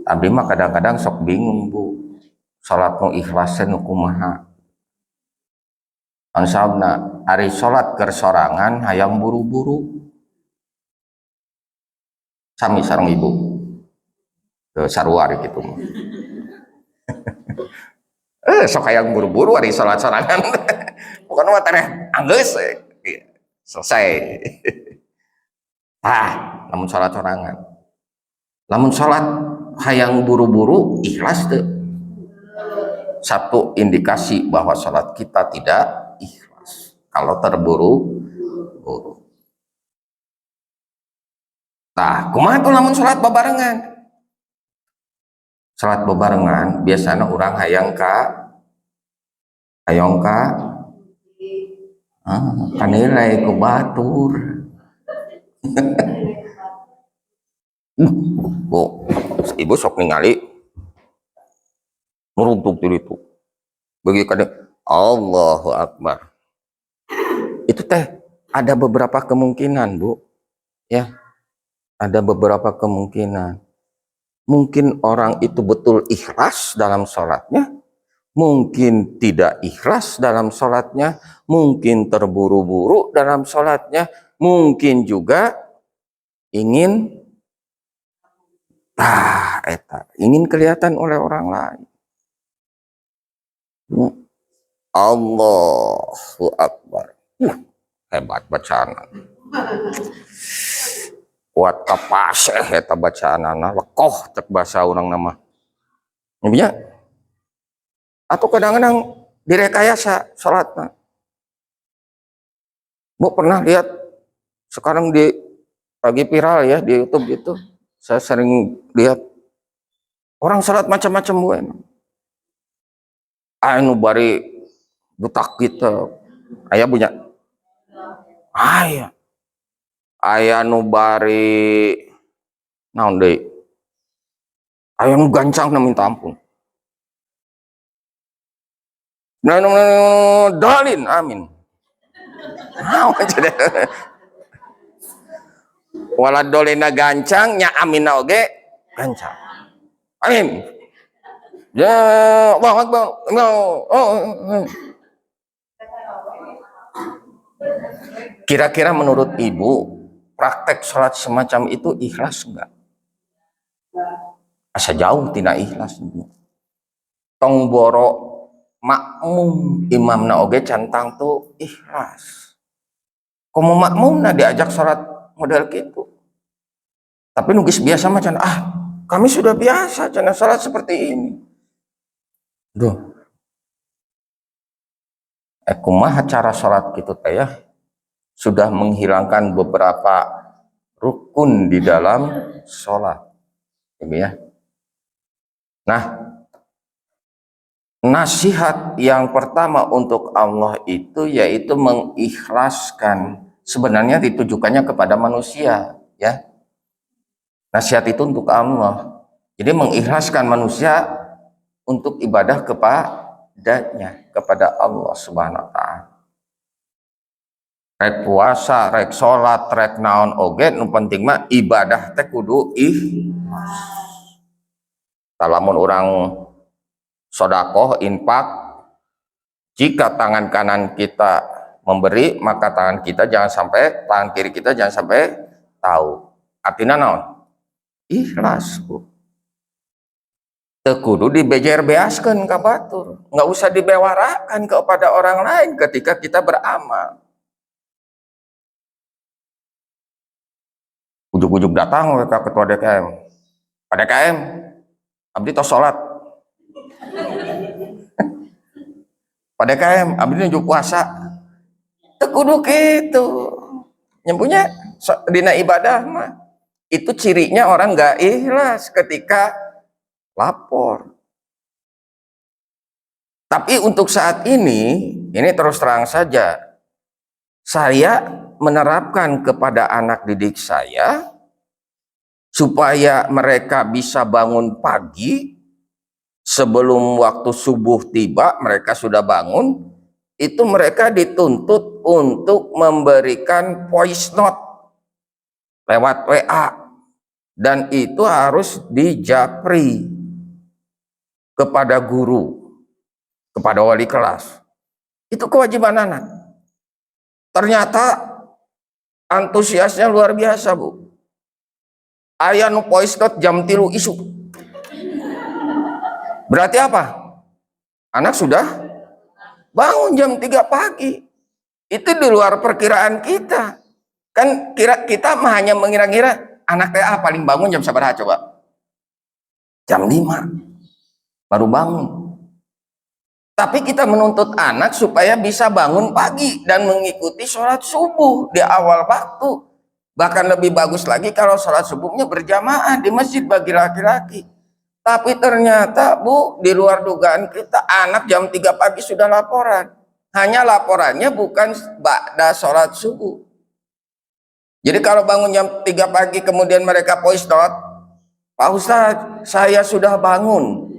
Abdi mah kadang-kadang sok bingung Bu, salat nu ikhlasnya nu kumaha. Ansabna ari salat keur sorangan hayang buru-buru sami sareng ibu ke saruar gitu mah. Sok hayang buru-buru ari salat sorangan. Bukan mah tereh anggeus selesai. Namun salat sorangan. Namun salat hayang buru-buru ikhlas tuh. Satu indikasi bahwa salat kita tidak ikhlas kalau terburu-buru. Kumaha tuh lamun salat bebarengan? Salat bebarengan biasanya orang hayang kanilai ku batur. Ibu sok ningali meruntuk diri itu. Bagi kadang Allahu Akbar. Itu teh ada beberapa kemungkinan, Bu. Ya. Ada beberapa kemungkinan. Mungkin orang itu betul ikhlas dalam sholatnya, mungkin tidak ikhlas dalam sholatnya, mungkin terburu-buru dalam sholatnya, mungkin juga ingin ingin kelihatan oleh orang lain. Allahu Akbar. Hebat bacaan. Kuat kapaseh eta bacaanana lekoh cek bahasa urang nama. Ya. Atau kadang-kadang direkayasa salatna. Bu pernah lihat sekarang lagi viral ya di YouTube gitu. Saya sering lihat orang salat macam-macam Bu. Anu bari butak gitu. Aya punya. Aya nu bari naon deui? Aya nu gancang na minta ampun. Dalin amin. Wala dolina gancang nya amina oge gancang. Amin. Ya Allahu Akbar. Kira-kira menurut Ibu praktek sholat semacam itu ikhlas enggak? Asa jauh tidak ikhlas. Tong boro makmum imamna oge cantang tuh ikhlas. Komo makmumna diajak sholat model gitu. Tapi nugis biasa macan kami sudah biasa cenah sholat seperti ini. Duh. Kumaha cara sholat gitu teh ya? Sudah menghilangkan beberapa rukun di dalam sholat. Ya. Nah, nasihat yang pertama untuk Allah itu yaitu mengikhlaskan. Sebenarnya ditujukannya kepada manusia, ya. Nasihat itu untuk Allah. Jadi mengikhlaskan manusia untuk ibadah kepadanya, kepada Allah Subhanahu wa taala. Rek puasa, rek sholat, rek naon oge nu penting mah ibadah teh kudu ikhlas. Lamun orang sodakoh, infak, jika tangan kanan kita memberi, maka tangan kiri kita jangan sampai tahu. Artinya naon? Ikhlas, Bu. Teu kudu dibejer-beaskeun ka batur, nggak usah dibewarakan kepada orang lain ketika kita beramal. Ujuk-ujuk datang ke ketua DKM. Pak DKM, abdi tos sholat. Pak DKM, abdi nunjuk puasa. Teu kudu kitu. Nyempunya dina ibadah mah itu cirinya orang nggak ikhlas ketika lapor. Tapi untuk saat ini terus terang saja, saya menerapkan kepada anak didik saya supaya mereka bisa bangun pagi sebelum waktu subuh tiba, mereka sudah bangun. Itu mereka dituntut untuk memberikan voice note lewat WA dan itu harus dijapri kepada guru, kepada wali kelas. Itu kewajiban anak. Ternyata antusiasnya luar biasa, Bu. Aya nu poistot jam 3 isuk. Berarti apa? Anak sudah bangun jam 3 pagi. Itu di luar perkiraan kita. Kan kita hanya mengira-ngira anak TA paling bangun jam sabaraha coba? Jam 5 baru bangun. Tapi kita menuntut anak supaya bisa bangun pagi dan mengikuti sholat subuh di awal waktu. Bahkan lebih bagus lagi kalau sholat subuhnya berjamaah di masjid bagi laki-laki. Tapi ternyata, Bu, di luar dugaan kita, anak jam 3 pagi sudah laporan. Hanya laporannya bukan ba'da sholat subuh. Jadi kalau bangun jam 3 pagi kemudian mereka voice note, Pak Ustadz, saya sudah bangun.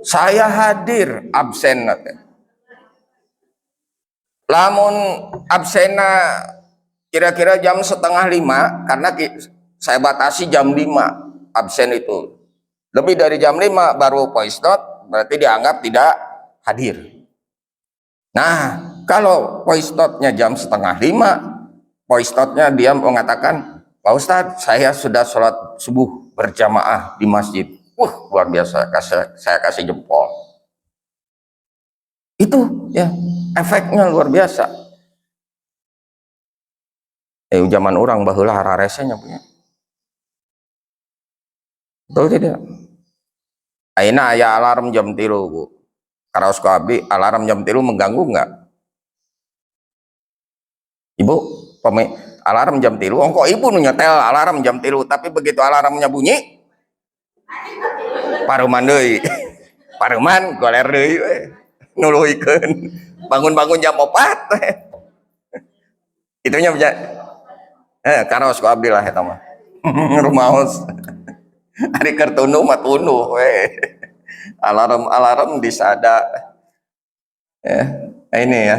Saya hadir, absen. Lamun absena kira-kira jam 4:30, karena saya batasi jam 5 absen itu. Lebih dari jam 5 baru voice note, berarti dianggap tidak hadir. Nah, kalau voice note-nya jam 4:30, voice note-nya dia mengatakan, Pak Ustadz, saya sudah sholat subuh berjamaah di masjid. Luar biasa, saya kasih jempol. Itu ya, efeknya luar biasa. Zaman orang baheula hararesenya punya. Betul tidak? Aina aya alarm jam 3, Bu. Karaos ku abdi, alarm jam 3 mengganggu enggak? Ibu, alarm jam 3, kok ibu nu nyetel alarm jam 3, tapi begitu alarmnya bunyi, paruman deui. Paruman goler deui we. Nuluhikeun. Bangun-bangun jam 4. Itunya bisa. Karaos ku abdi lah eta mah. Rumaos. Ari keur tunduh mah tunduh we. Alarm disada. Ini ya.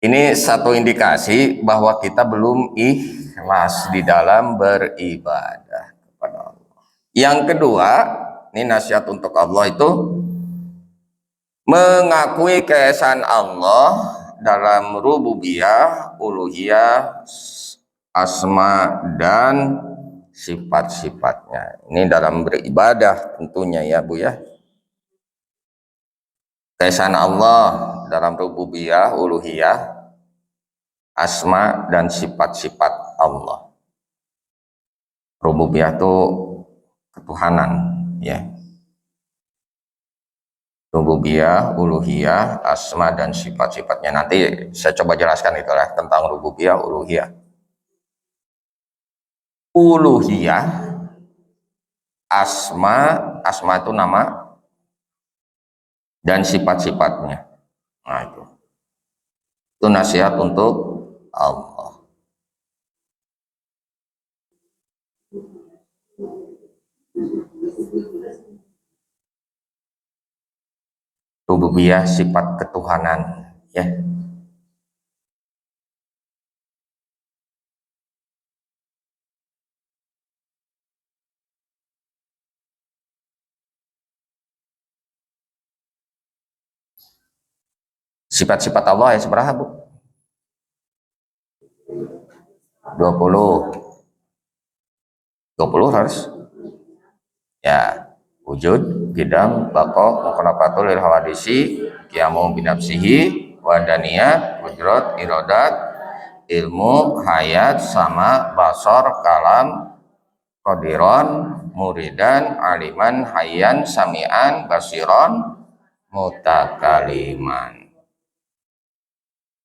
Ini satu indikasi bahwa kita belum ikhlas di dalam beribadah kepada Allah. Yang kedua, ini nasihat untuk Allah itu mengakui keesaan Allah dalam rububiyah, uluhiyah, asma dan sifat-sifatnya. Ini dalam beribadah tentunya ya, Bu ya. Keesaan Allah dalam rububiyah, uluhiyah, asma dan sifat-sifat Allah. Rububiyah itu ketuhanan ya. Rububiyah, uluhiyah, asma dan sifat-sifatnya. Nanti saya coba jelaskan itulah tentang rububiyah, uluhiyah. Uluhiyah, asma itu nama dan sifat-sifatnya. Nah itu nasihat untuk Allah. Rububiyah, sifat ketuhanan ya. Sifat-sifat Allah ya seberapa, Bu? 20 harus ya. Wujud, qidam, baqa, mukhalafatul lil hawadisi, qiyamu binafsihi, wadaniyat, qudrat, iradat, ilmu, hayat, sama, basar, kalam, qadiron, muridan, aliman, hayyan, sami'an, basiron, mutakaliman.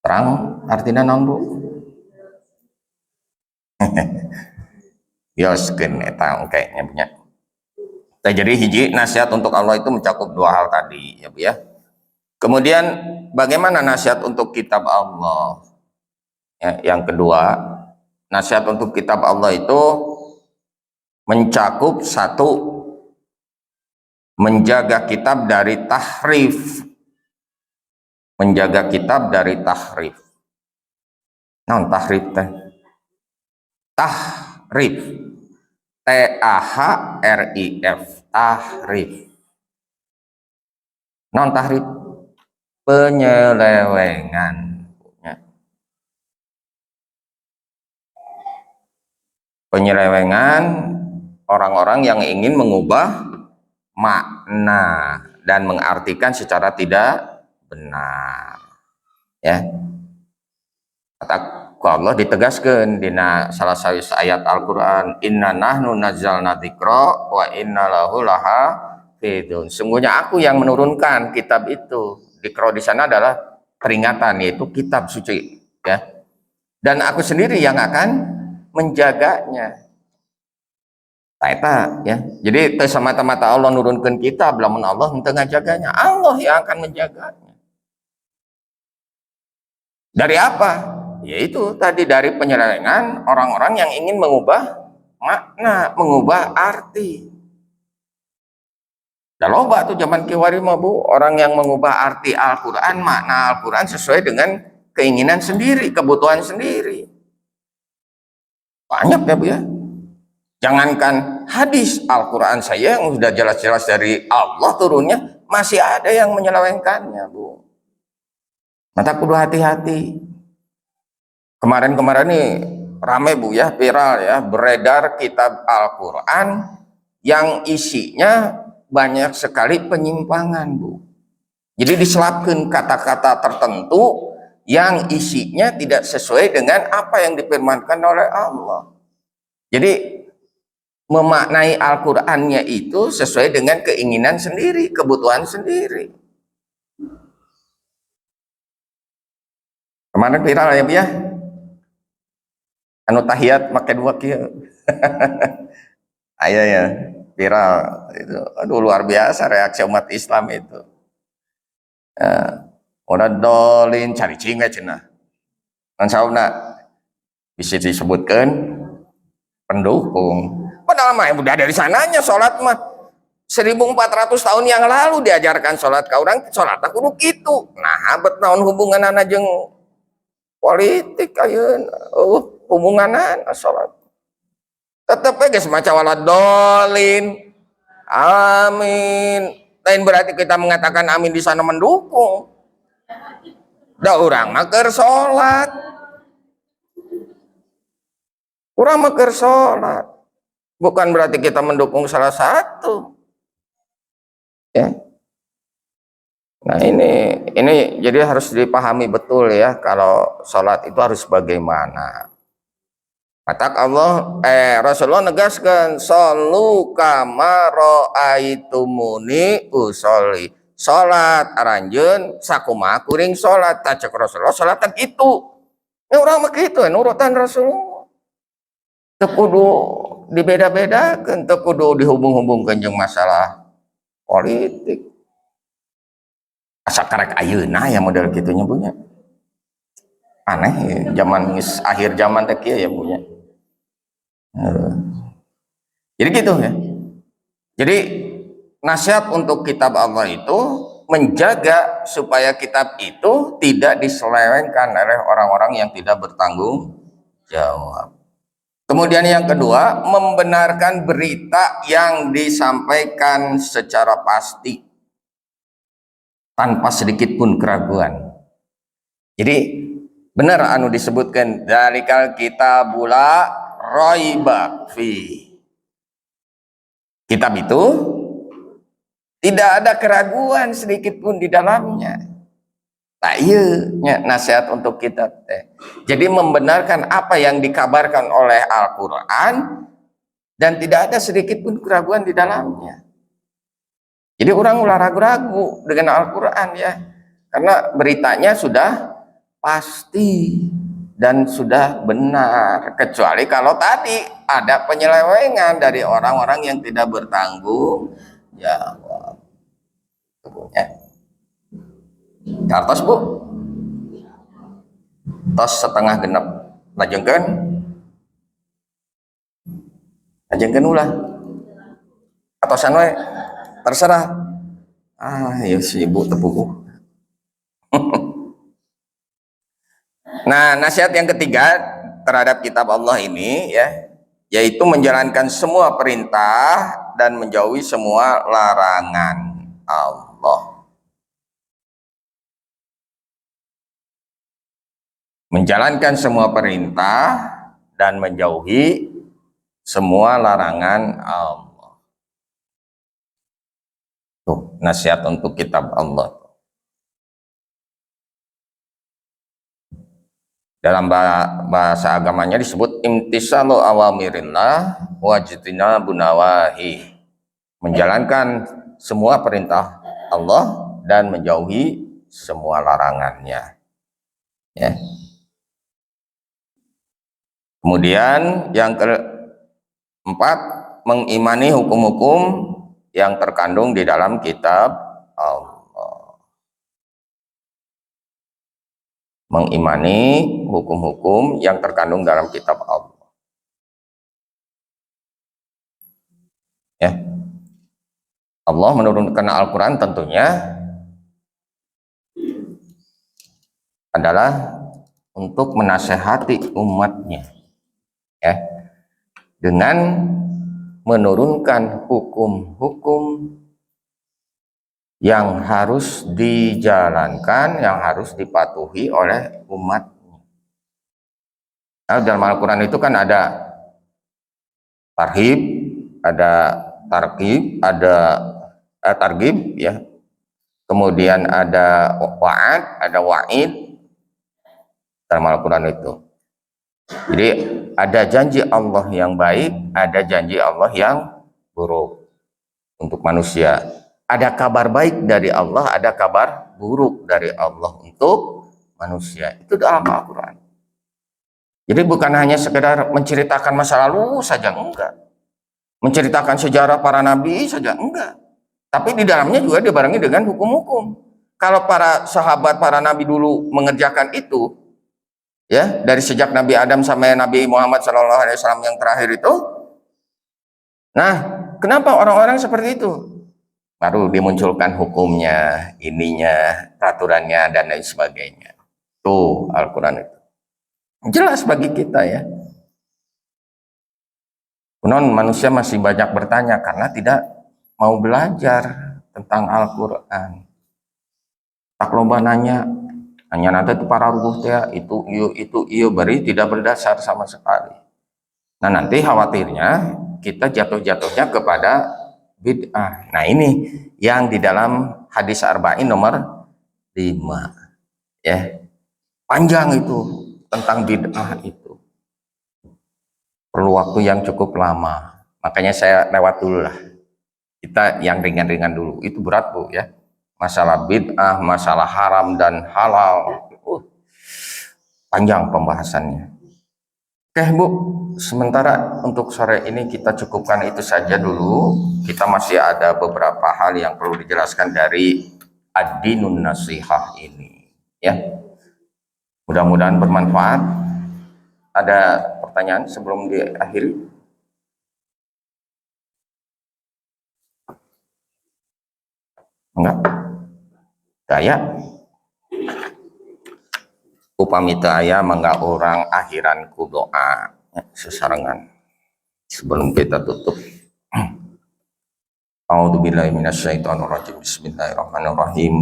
Terang artinya naon, Bu? Yoskeun eta kayaknya punya. Jadi hiji nasihat untuk Allah itu mencakup 2 hal tadi ya, Bu ya. Kemudian bagaimana nasihat untuk kitab Allah? Ya, yang kedua, nasihat untuk kitab Allah itu mencakup 1, menjaga kitab dari tahrif. Menjaga kitab dari tahrif. Naon tahrif teh? Tahrif. Tahrif. Tahrif. Non tahrif penyelewengan. Penyelewengan orang-orang yang ingin mengubah makna dan mengartikan secara tidak benar. Ya. Kata Allah ditegaskan di salah satu ayat Al-Qur'an, inna nahnu nazzalna dzikra wa inna lahu lahafidun. Sungguhnya aku yang menurunkan kitab itu. Dzikra di sana adalah peringatan, yaitu kitab suci, ya. Dan aku sendiri yang akan menjaganya. Taeta, ya. Jadi semata-mata Allah nurunkan kitab, lamun Allah henteu ngajaganya. Allah yang akan menjaganya. Dari apa? Yaitu tadi dari penyelewengan orang-orang yang ingin mengubah makna, mengubah arti. Dan loba tuh zaman kiwari mah Bu, orang yang mengubah arti Al-Qur'an, makna Al-Qur'an sesuai dengan keinginan sendiri, kebutuhan sendiri. Banyak ya Bu ya. Jangankan hadis Al-Qur'an saya yang sudah jelas-jelas dari Allah turunnya, masih ada yang menyelewengkannya Bu. Maka kudu hati-hati. Kemarin-kemarin nih rame Bu ya, viral ya, beredar kitab Al-Qur'an yang isinya banyak sekali penyimpangan Bu. Jadi diselapkan kata-kata tertentu yang isinya tidak sesuai dengan apa yang difirmankan oleh Allah. Jadi memaknai Al-Qur'annya itu sesuai dengan keinginan sendiri, kebutuhan sendiri. Kemarin viral ya Bu ya, anu tahiyat make dua kieu. Aya ya, viral itu. Aduh luar biasa reaksi umat Islam itu. Orang dolin cari cinga cenah. Kan sauna bisa disebutkan pendukung. Padahal mah udah dari sananya sholat mah 1400 tahun yang lalu diajarkan sholat ka urang, sholat kudu kitu. Nah, bet naon hubunganana jeung politik ayeuna? Hubunganana sholat. Tetep aja semacam waladolin. Amin. Lain berarti kita mengatakan amin di sana mendukung. Da urang mah keur salat. Urang mah keur salat. Bukan berarti kita mendukung salah satu. Ya. Nah, ini jadi harus dipahami betul ya, kalau salat itu harus bagaimana. Kata Allah, Rasulullah negaskan, shollu kama ra'aitumuni usolli. Salat aranjeun sakumaha kuring salat. Tacek Rasulullah salat tak itu. Ya urang mah kitu nurutan Rasulullah. Teu kudu dibeda-bedakeun, teu kudu dihubung-hubungkeun jeung masalah politik. Asa karek ayeuna ya model kitunya punya. Aneh ya, zaman akhir zaman teh kieu ya punya. Jadi gitu ya. Jadi nasihat untuk kitab Allah itu menjaga supaya kitab itu tidak diselewengkan oleh orang-orang yang tidak bertanggung jawab. Kemudian yang kedua, membenarkan berita yang disampaikan secara pasti tanpa sedikit pun keraguan. Jadi benar anu disebutkan dalikal kitabula raiba fi. Kitab itu tidak ada keraguan sedikit pun di dalamnya. Nah, iya nasihat untuk kita teh. Jadi membenarkan apa yang dikabarkan oleh Al-Qur'an dan tidak ada sedikit pun keraguan di dalamnya. Jadi orang ulah ragu-ragu dengan Al-Qur'an ya. Karena beritanya sudah pasti dan sudah benar, kecuali kalau tadi ada penyelewengan dari orang-orang yang tidak bertanggung jawab. Ya. Kartos Bu, tos setengah genep, lajengkeun ulah, atosan we, terserah. Ya si Ibu tepuku. Nah, nasihat yang ketiga terhadap kitab Allah ini ya, yaitu menjalankan semua perintah dan menjauhi semua larangan Allah. Menjalankan semua perintah dan menjauhi semua larangan Allah. Tuh, nasihat untuk kitab Allah. Dalam bahasa agamanya disebut imtisalu awamirillah wajtinabun nawahi. Menjalankan semua perintah Allah dan menjauhi semua larangannya. Ya. Kemudian yang keempat, mengimani hukum-hukum yang terkandung di dalam kitab Allah. Mengimani hukum-hukum yang terkandung dalam kitab Allah. Ya. Allah menurunkan Al-Quran tentunya adalah untuk menasehati umatnya, ya, dengan menurunkan hukum-hukum yang harus dijalankan, yang harus dipatuhi oleh umatnya. Nah, dalam Al-Quran itu kan ada tarhib, ada targhib, ada targhib, ya, kemudian ada wa'ad, ada wa'id dalam Al-Quran itu. Jadi ada janji Allah yang baik, ada janji Allah yang buruk untuk manusia. Ada kabar baik dari Allah, ada kabar buruk dari Allah untuk manusia. Itu dalam Al-Quran. Jadi bukan hanya sekedar menceritakan masa lalu saja, enggak. Menceritakan sejarah para nabi saja, enggak. Tapi di dalamnya juga dibarengi dengan hukum-hukum. Kalau para sahabat, para nabi dulu mengerjakan itu, ya, dari sejak Nabi Adam sampai Nabi Muhammad SAW yang terakhir itu. Nah, kenapa orang-orang seperti itu? Baru dimunculkan hukumnya, ininya, peraturannya, dan lain sebagainya. Tuh Al-Quran itu jelas bagi kita, ya. Kemudian manusia masih banyak bertanya karena tidak mau belajar tentang Al-Quran. Tak loba nanya nanti itu para ruh teh itu beri tidak berdasar sama sekali. Nah, nanti khawatirnya kita jatuh-jatuhnya kepada bid'ah. Nah, ini yang di dalam hadis arba'in nomor 5, ya. Panjang itu tentang bid'ah itu. Perlu waktu yang cukup lama. Makanya saya lewat dulu lah. Kita yang ringan-ringan dulu. Itu berat, Bu, ya. Masalah bid'ah, masalah haram dan halal, panjang pembahasannya. Oke, Bu, sementara untuk sore ini kita cukupkan itu saja dulu. Kita masih ada beberapa hal yang perlu dijelaskan dari ad-dinun nasihah ini, ya. Mudah-mudahan bermanfaat. Ada pertanyaan sebelum diakhiri? Enggak? Daya upami teu aya mangga orang akhiran ku doa, ya, sesarengan sebelum kita tutup. A'udzubillahi minasyaitonir rajim. Bismillahirrahmanirrahim.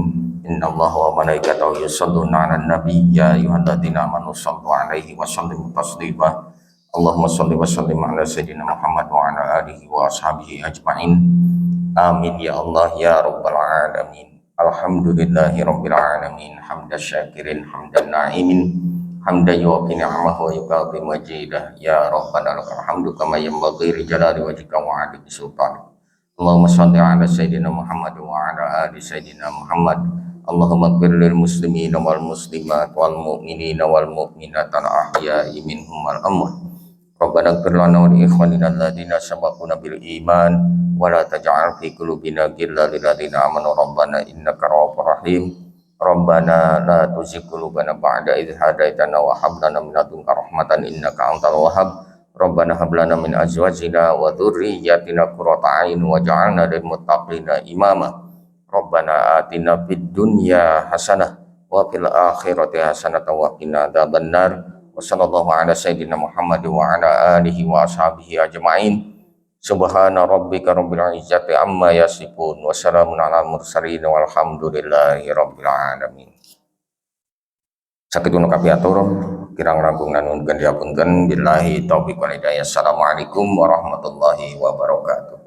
Innallaha wa malaikatahu yusholluna 'alan nabi ya ayyuhalladzina amanu shallu 'alaihi wa sallimu taslima. Allahumma shalli wa sallim 'ala sayyidina Muhammad wa 'ala alihi wa ashabihi ajma'in. Amin ya Allah ya rabbal alamin. Alhamdulillahi rabbil alamin. Hamdan syakirin, hamdan na'imin, hamdan yuwafi ni'amahu wa yukafi majidah. Ya rabbana lakal hamdu kama yanbaghi li jalali wajhika wa 'azimi sultanik. Allahumma shalli 'ala sayyidina Muhammad wa 'ala ali sayyidina Muhammad. Allahumma ighfir lil muslimina wal muslimat wal mu'minina wal mu'minat al ahya'i minhum wal amwat. Rabbana ighfir lana wa li ikhwanina alladziina sabaquna bil iman wa la taj'al fi qulubina ghillan lil ladzina amanu rabbana innaka ra'ufur rahim. Rabbana la tuzigh qulubana ba'da idh hadaitana wa hab lana min ladunka rahmatan innaka antal wahhab. Rabbana hab lana min azwajina wa dzurriyyatina qurrata a'yun waj'alna lil muttaqina imama. Rabbana atina fid dunya hasanah wa fil akhirati hasanah wa qina adzabannar. wa sallallahu ala sayyidina Muhammad wa ala alihi wa ashabihi ajma'in. Subhana rabbika rabbil izzati amma yasifun wa salamun alal mursalin walhamdulillahi rabbil alamin. Sakitu kapiatur kirang langkung nanun gandiapunten billahi taufiq wal hidayah. Assalamualaikum warahmatullahi wabarakatuh.